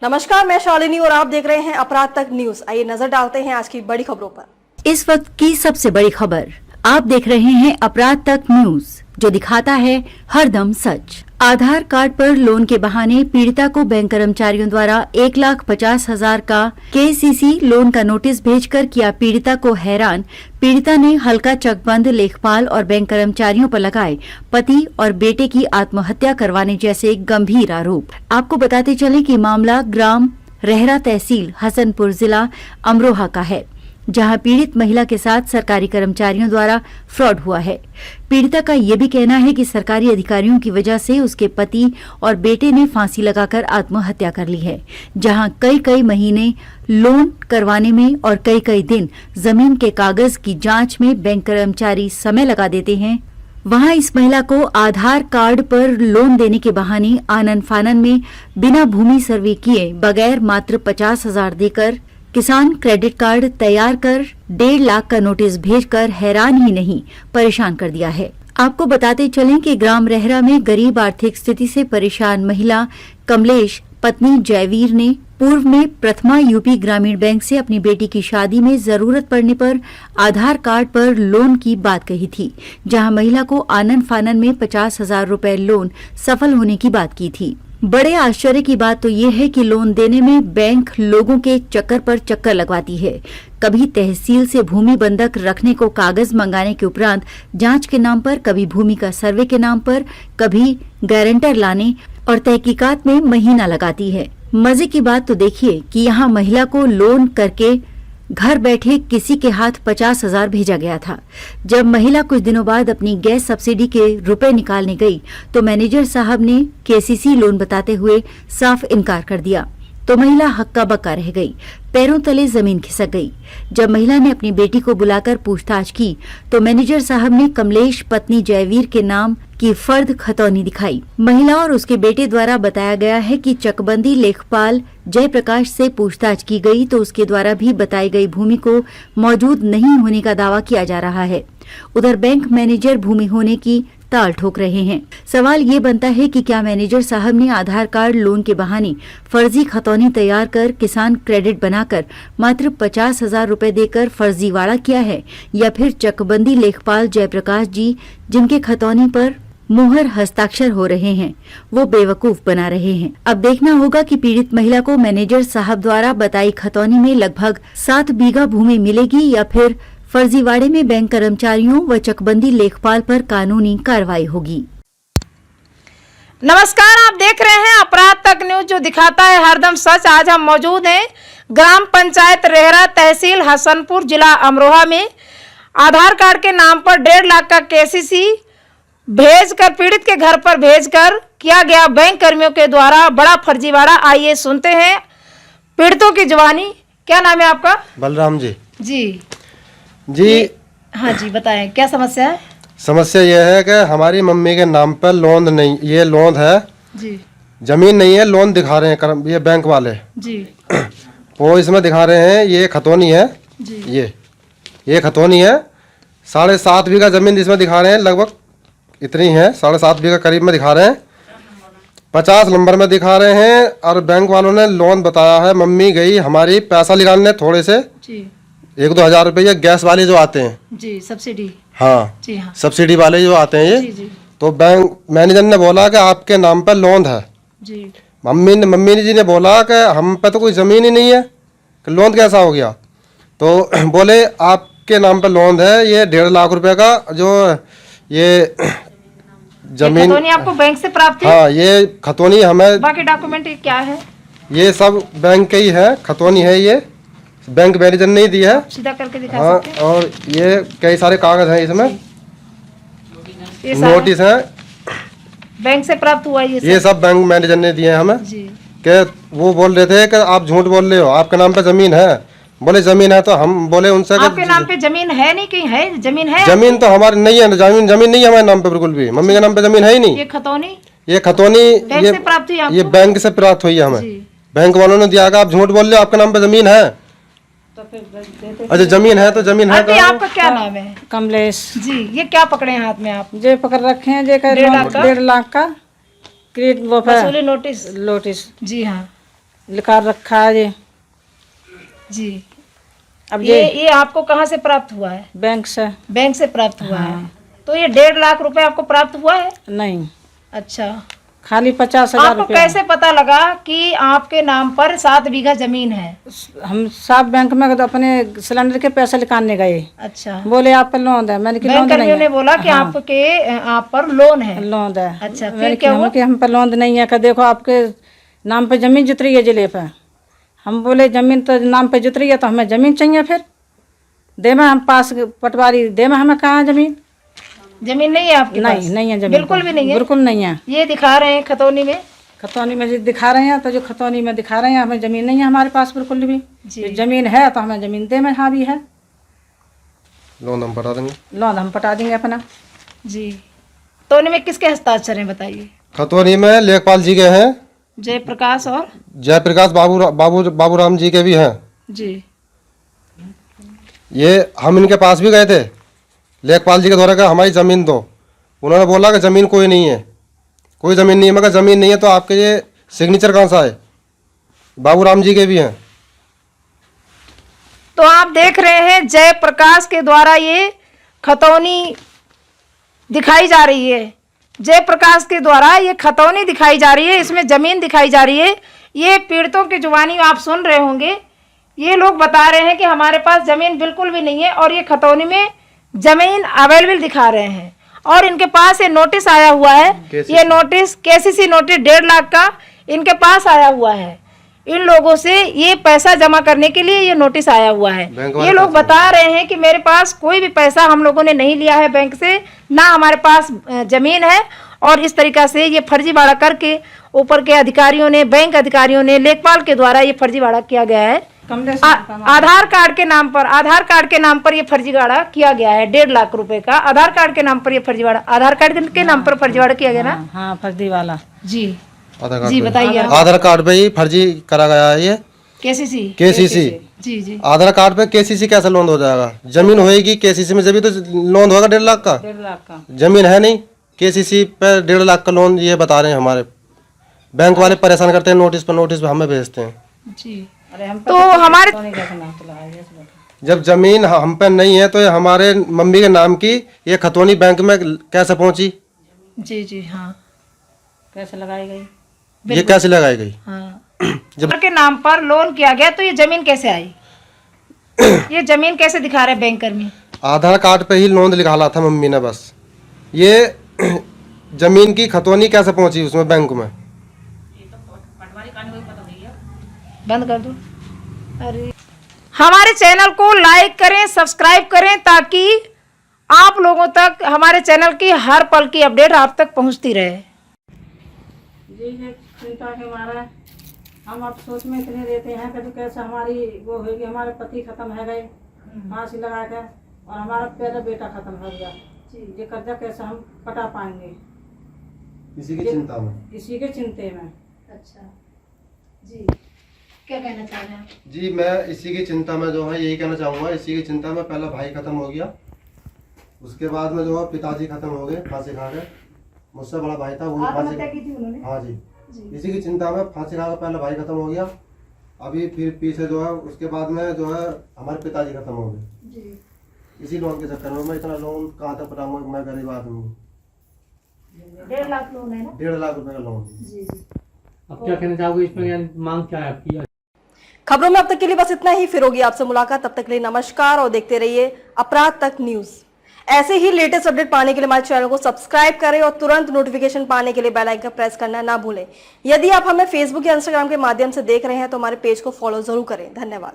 नमस्कार, मैं शालिनी और आप देख रहे हैं अपराध तक न्यूज। आइए नजर डालते हैं आज की बड़ी खबरों पर। इस वक्त की सबसे बड़ी खबर आप देख रहे हैं अपराध तक न्यूज, जो दिखाता है हरदम सच। आधार कार्ड पर लोन के बहाने पीड़िता को बैंक कर्मचारियों द्वारा 1,50,000 का केसीसी लोन का नोटिस भेजकर किया पीड़िता को हैरान। पीड़िता ने हल्का चकबंद, लेखपाल और बैंक कर्मचारियों पर लगाए पति और बेटे की आत्महत्या करवाने जैसे गंभीर आरोप। आपको बताते चले कि मामला ग्राम रेहरा, तहसील हसनपुर, जिला अमरोहा का है, जहां पीड़ित महिला के साथ सरकारी कर्मचारियों द्वारा फ्रॉड हुआ है। पीड़िता का ये भी कहना है कि सरकारी अधिकारियों की वजह से उसके पति और बेटे ने फांसी लगाकर आत्महत्या कर ली है, जहां कई महीने लोन करवाने में और कई दिन जमीन के कागज की जांच में बैंक कर्मचारी समय लगा देते हैं। वहां इस महिला को आधार कार्ड पर लोन देने के बहाने आनन फानन में बिना भूमि सर्वे किए बगैर मात्र 50,000 देकर किसान क्रेडिट कार्ड तैयार कर 1.5 लाख का नोटिस भेजकर हैरान ही नहीं परेशान कर दिया है। आपको बताते चलें कि ग्राम रेहरा में गरीब आर्थिक स्थिति से परेशान महिला कमलेश पत्नी जयवीर ने पूर्व में प्रथमा यूपी ग्रामीण बैंक से अपनी बेटी की शादी में जरूरत पड़ने पर आधार कार्ड पर लोन की बात कही थी, जहां महिला को आनन फानन में 50,000 रुपए लोन सफल होने की बात की थी। बड़े आश्चर्य की बात तो ये है कि लोन देने में बैंक लोगों के चक्कर पर चक्कर लगवाती है। कभी तहसील से भूमि बंधक रखने को कागज मंगाने के उपरांत जांच के नाम पर, कभी भूमि का सर्वे के नाम पर, कभी गारंटर लाने और तहकीकात में महीना लगाती है। मजे की बात तो देखिए कि यहाँ महिला को लोन करके घर बैठे किसी के हाथ 50,000 भेजा गया था। जब महिला कुछ दिनों बाद अपनी गैस सब्सिडी के रुपए निकालने गई तो मैनेजर साहब ने केसीसी लोन बताते हुए साफ इनकार कर दिया, तो महिला हक्का बक्का रह गई, पैरों तले जमीन खिसक गई। जब महिला ने अपनी बेटी को बुलाकर पूछताछ की तो मैनेजर साहब ने कमलेश पत्नी जयवीर के नाम की फर्द खतौनी दिखाई। महिला और उसके बेटे द्वारा बताया गया है कि चकबंदी लेखपाल जयप्रकाश से पूछताछ की गई तो उसके द्वारा भी बताई गई भूमि को मौजूद नहीं होने का दावा किया जा रहा है। उधर बैंक मैनेजर भूमि होने की ताल ठोक रहे हैं। सवाल ये बनता है कि क्या मैनेजर साहब ने आधार कार्ड लोन के बहाने फर्जी खतौनी तैयार कर किसान क्रेडिट बनाकर मात्र 50,000 रुपए देकर फर्जीवाड़ा किया है, या फिर चकबंदी लेखपाल जयप्रकाश जी जिनके खतौनी पर मुहर हस्ताक्षर हो रहे हैं वो बेवकूफ बना रहे हैं। अब देखना होगा कि पीड़ित महिला को मैनेजर साहब द्वारा बताई खतौनी में लगभग 7 बीघा भूमि मिलेगी या फिर फर्जीवाड़े में बैंक कर्मचारियों व चकबंदी लेखपाल पर कानूनी कार्रवाई होगी। नमस्कार, आप देख रहे हैं अपराध तक न्यूज, जो दिखाता है हरदम सच। आज हम मौजूद हैं ग्राम पंचायत रेहरा, तहसील हसनपुर, जिला अमरोहा में आधार कार्ड के नाम पर 1.5 लाख का केसीसी भेजकर पीड़ित के घर पर भेजकर किया गया बैंक कर्मियों के द्वारा बड़ा फर्जीवाड़ा। आइए सुनते हैं पीड़ितों की जुबानी। क्या नाम है आपका? बलराम जी। जी हाँ जी, बताएं क्या समस्या है? समस्या यह है कि हमारी मम्मी के नाम पर लोन नहीं, ये लोन है जी, जमीन नहीं है, लोन दिखा रहे हैं ये बैंक वाले जी। वो इसमें दिखा रहे हैं ये खतौनी है जी। ये खतौनी है। 7.5 बीघा जमीन इसमें दिखा रहे हैं, लगभग इतनी है, 7.5 बीघा करीब में दिखा रहे हैं। 50 नंबर में दिखा रहे हैं और बैंक वालों ने लोन बताया है। मम्मी गई हमारी पैसा निकालने थोड़े से जी, 1-2 हज़ार रुपये गैस वाले जो आते हैं जी, सब्सिडी। हाँ जी हाँ, सब्सिडी वाले जो आते हैं ये जी, जी, तो बैंक मैनेजर ने बोला कि आपके नाम पर लोन है। जी। मम्मी जी ने बोला कि हम पे तो कोई ज़मीन ही नहीं है, कि लोन कैसा हो गया। तो बोले आपके नाम पर लोन है, ये 1.5 लाख रुपए का जो ये जमीन खतौनी आपको बैंक से प्राप्त है? हाँ, ये खतौनी हमें, बाकी डॉक्यूमेंट क्या है? ये सब बैंक के ही है, खतौनी है, ये बैंक मैनेजर ने ही दी है। सीधा करके दिखा हाँ, सकते हैं? और ये कई सारे कागज हैं इसमें, ये सारा नोटिस हैं, बैंक से प्राप्त हुआ ये सब बैंक मैनेजर ने दिए हैं हमें। जी। कि वो बोल रहे थे कि आप झूठ बोल रहे हो, आपके नाम पे जमीन है। बोले जमीन है, तो हम बोले उनसे आपके नाम पे जमीन है नहीं? कहीं है जमीन? है जमीन तो हमारी नहीं है, जमीन नहीं है हमारे नाम पे बिल्कुल भी। मम्मी के नाम पे जमीन है ही नहीं। ये खतौनी बैंक से प्राप्त हुई आपको? ये बैंक से प्राप्त हुई है हमें। जी। बैंक वालों ने दिया, आप झूठ बोल रहे हो, आपके नाम पे जमीन है। तो फिर अच्छा जमीन है तो जमीन है। आंटी, आपका क्या नाम है? कमलेश जी। ये क्या पकड़े हैं हाथ में आप? जे पकड़ रखे हैं, जे 1.5 लाख का? 1.5 लाख का क्रेडिट वो वसूली नोटिस। नोटिस। जी हाँ। लिखा रखा है ये। जी। अब ये आपको कहाँ से प्राप्त हुआ है? बैंक से। बैंक से प्राप्त हुआ है। तो ये 1.5 लाख रुपए आपको प्राप्त हुआ है? नहीं, अच्छा, खाली 50,000 आपको रुपया। कैसे पता लगा कि आपके नाम पर 7 बीघा जमीन है? हम सब बैंक में तो अपने सिलेंडर के पैसे निकालने गए, अच्छा, बोले आप पर लोन है। मैंने कि लोन बैंक नहीं कर्मियों ने है। बोला कि आप पर लोन है। लोन है। अच्छा, फिर मैंने क्या कि हुआ? कि हम पर लोन नहीं है। कि देखो आपके नाम पे जमीन जुत रही है जिले पे। हम बोले जमीन तो नाम पे जुत रही है तो हमें जमीन चाहिए। फिर दे में हम पास पटवारी दे में हमें कहाँ जमीन? जमीन नहीं है आपके पास? नहीं है जमीन, बिल्कुल भी नहीं है। बिल्कुल नहीं है। ये दिखा रहे हैं खतौनी में। खतौनी में जो दिखा रहे हैं, तो जो खतौनी में दिखा रहे हैं हमें जमीन नहीं है हमारे पास बिल्कुल भी। जी। जमीन है तो हमें जमीन दे में हाँ भी है। लोन हम पटा देंगे। लोन हम पटा देंगे अपना। जी। खतौनी में किसके हस्ताक्षर हैं बताइए? खतौनी में लेखपाल जी के हैं, जयप्रकाश और जयप्रकाश बाबूराम जी के भी हैं। जी। ये हम इनके पास भी गए थे, लेखपाल जी के द्वारा कहा हमारी ज़मीन दो। उन्होंने बोला कि ज़मीन कोई नहीं है, कोई ज़मीन नहीं है। मगर ज़मीन नहीं है तो आपके ये सिग्नेचर कहाँ से आए? बाबूराम जी के भी हैं। तो आप देख रहे हैं जयप्रकाश के द्वारा ये खतौनी दिखाई जा रही है। जयप्रकाश के द्वारा ये खतौनी दिखाई जा रही है, इसमें जमीन दिखाई जा रही है। ये पीड़ितों की जुबानी आप सुन रहे होंगे। ये लोग बता रहे हैं कि हमारे पास जमीन बिल्कुल भी नहीं है और ये खतौनी में जमीन अवेलेबल दिखा रहे हैं। और इनके पास ये नोटिस आया हुआ है, ये नोटिस केसीसी नोटिस 1.5 लाख का इनके पास आया हुआ है। इन लोगों से ये पैसा जमा करने के लिए ये नोटिस आया हुआ है। ये लोग बता रहे हैं कि मेरे पास कोई भी पैसा हम लोगों ने नहीं लिया है बैंक से, ना हमारे पास जमीन है। और इस तरीका से ये फर्जीवाड़ा करके ऊपर के अधिकारियों ने, बैंक अधिकारियों ने, लेखपाल के द्वारा ये फर्जीवाड़ा किया गया है। आधार कार्ड के नाम पर ये फर्जीवाड़ा किया गया है। 1.5 लाख रुपए का आधार कार्ड के नाम पर ये फर्जीवाड़ा, आधार कार्ड के नाम पर फर्जीवाड़ा किया गया ना? हाँ, फर्जी वाला। जी जी, बताइए। आधार कार्ड पे ही फर्जी करा गया है ये। केसीसी। जी जी। आधार कार्ड पे केसीसी कैसे लोन हो जाएगा? जमीन होएगी केसीसी में जब तो लोन होगा 1.5 लाख का। 1.5 लाख का जमीन है नहीं, केसीसी पे 1.5 लाख का लोन ये बता रहे हैं। हमारे बैंक वाले परेशान करते हैं, नोटिस पे हमें भेजते हैं। जी। अरे हम तो हमारे जब जमीन हम पे नहीं है तो ये हमारे मम्मी के नाम की ये खतौनी बैंक में कैसे पहुंची? जी जी। हाँ, कैसे लगाई गई? ये कैसे लगाई गई? हाँ। जब के नाम पर लोन किया गया तो ये जमीन कैसे आई? ये जमीन कैसे दिखा रहे बैंक कर्मी? आधार कार्ड पे ही लोन निकाला था मम्मी ने बस। ये जमीन की खतौनी कैसे पहुंची उसमें बैंक में? बंद कर दो। अरे हमारे चैनल को लाइक करें, सब्सक्राइब करें ताकि आप लोगों तक हमारे चैनल की हर पल की अपडेट आप तक पहुंचती रहे। जी, ये चिंता के मारा हम अब सोच में इतने रहते हैं कि तो कैसे हमारी वो होगी। हमारे पति खत्म है गए फांसी लगा के, और हमारा पहला बेटा खत्म हो गया। ये कर्जा कैसे हम पटा पाएंगे? इसी की चिंता में, इसी के चिंते में। अच्छा जी, क्या कहना चाह रहे हैं? जी मैं इसी की चिंता में जो है यही कहना चाहूँगा। इसी की चिंता में पहला भाई खत्म हो गया, उसके बाद में जो है पिताजी खत्म हो गए फांसी खा के। मुझसे बड़ा भाई था वो आत्महत्या की थी उन्होंने? हाँ जी। इसी की चिंता में फांसी खा के पहला भाई खत्म हो गया। अभी फिर पीछे जो है उसके बाद में जो है हमारे पिताजी खत्म हो गए। इसी लोन के चक्कर में मैं इतना लोन कहाँ तक पटाऊंगा? मैं गरीब आदमी हूँ। 1.5 लाख लोन है ना? 1.5 लाख रुपए का लोन। जी। अब क्या कहना चाहोगे इसमें? मांग क्या है आपकी? खबरों में अब तक के लिए बस इतना ही। फिर होगी आपसे मुलाकात, तब तक के लिए नमस्कार और देखते रहिए अपराध तक न्यूज। ऐसे ही लेटेस्ट अपडेट पाने के लिए हमारे चैनल को सब्सक्राइब करें और तुरंत नोटिफिकेशन पाने के लिए बेल आइकन प्रेस करना ना भूलें। यदि आप हमें फेसबुक या इंस्टाग्राम के माध्यम से देख रहे हैं तो हमारे पेज को फॉलो जरूर करें। धन्यवाद।